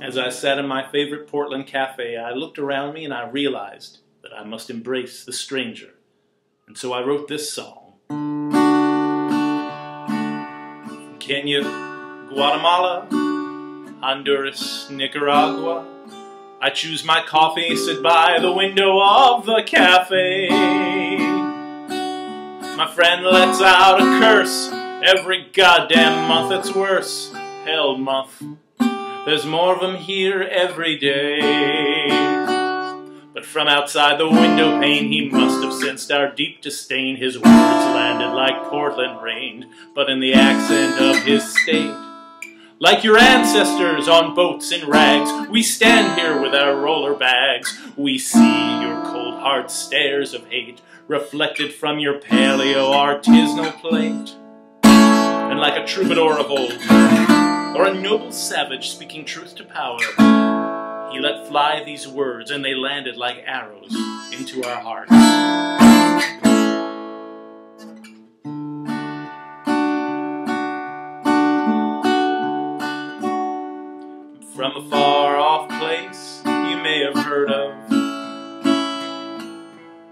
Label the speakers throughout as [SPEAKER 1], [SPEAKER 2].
[SPEAKER 1] As I sat in my favorite Portland cafe, I looked around me and I realized that I must embrace the stranger. And so I wrote this song. From Kenya, Guatemala, Honduras, Nicaragua, I choose my coffee, sit by the window of the cafe. My friend lets out a curse. Every goddamn month it's worse. Hell month. There's more of them here every day. But from outside the window pane he must have sensed our deep disdain. His words landed like Portland rained, but in the accent of his state. Like your ancestors on boats in rags, we stand here with our roller bags. We see your cold hard stares of hate reflected from your paleo-artisanal plate. And like a troubadour of old, or a noble savage speaking truth to power, he let fly these words, and they landed like arrows into our hearts. From a far-off place you may have heard of,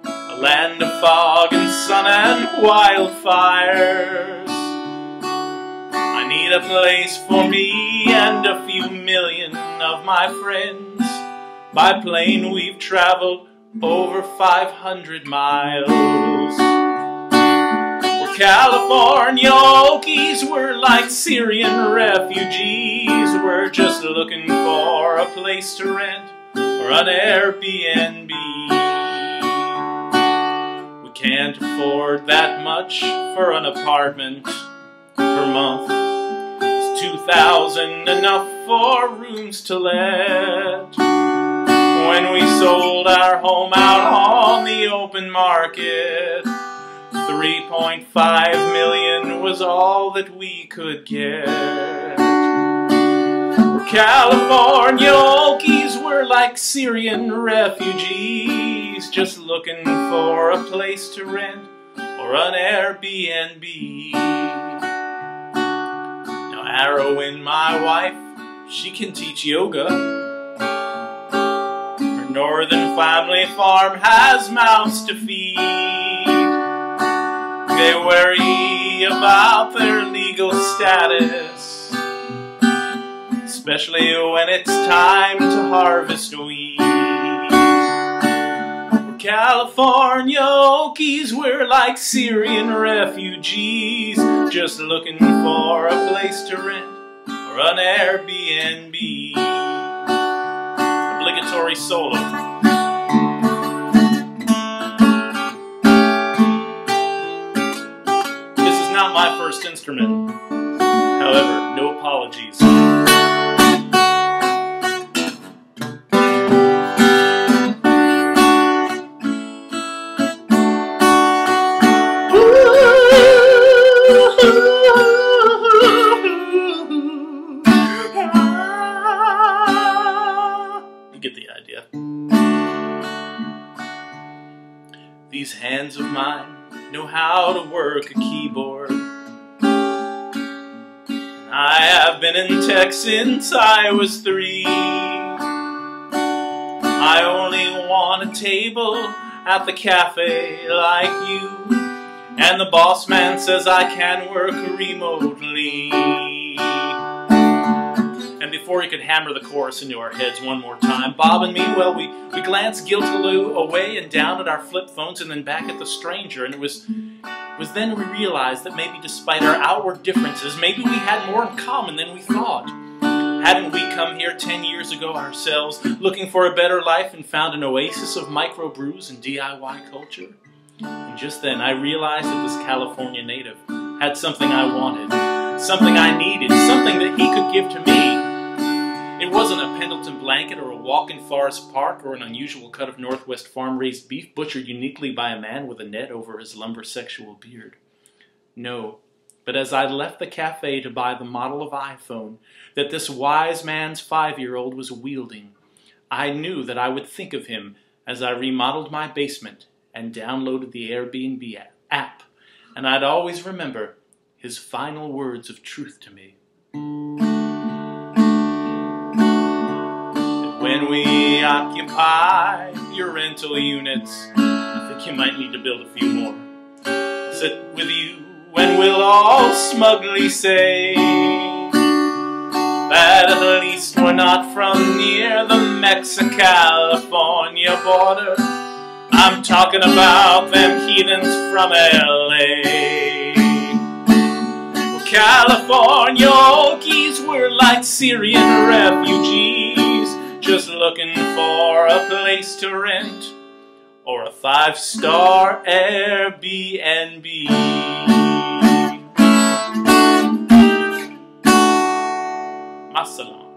[SPEAKER 1] a land of fog and sun and wildfires. I need a place for me and a few million of my friends. By plane we've traveled over 500 miles. We're California Okies, we're like Syrian refugees. We're just looking for a place to rent or an Airbnb. We can't afford that much for an apartment per month. $2,000 enough for rooms to let. When we sold our home out on the open market, $3.5 million was all that we could get. We're California Okies, we're like Syrian refugees, just looking for a place to rent or an Airbnb. Arrow in my wife, she can teach yoga. Her northern family farm has mouths to feed. They worry about their legal status, especially when it's time to harvest weed. We're California Okies, we're like Syrian refugees, just looking for a place to rent or an Airbnb. Obligatory solo. This is not my first instrument. However, no apologies. You get the idea. These hands of mine know how to work a keyboard. I have been in tech since I was 3. I only want a table at the cafe like you, and the boss man says I can work remotely. And before he could hammer the chorus into our heads one more time, Bob and me, well, we glanced guiltily away and down at our flip phones and then back at the stranger, and it was then we realized that maybe despite our outward differences, maybe we had more in common than we thought. Hadn't we come here 10 years ago ourselves, looking for a better life, and found an oasis of microbrews and DIY culture? And just then I realized that this California native had something I wanted, something I needed, something that he could give to me. It wasn't a Pendleton blanket or a walk in Forest Park or an unusual cut of Northwest farm-raised beef butchered uniquely by a man with a net over his lumbersexual beard. No, but as I left the cafe to buy the model of iPhone that this wise man's 5-year-old was wielding, I knew that I would think of him as I remodeled my basement and downloaded the Airbnb app, and I'd always remember his final words of truth to me. when we occupy your rental units. I think you might need to build a few more. Sit with you and we'll all smugly say that at least we're not from near the Mexico-California border. I'm talking about them heathens from LA. Well, California Okies were like Syrian refugees, just looking for a place to rent or a 5-star Airbnb. Masalam.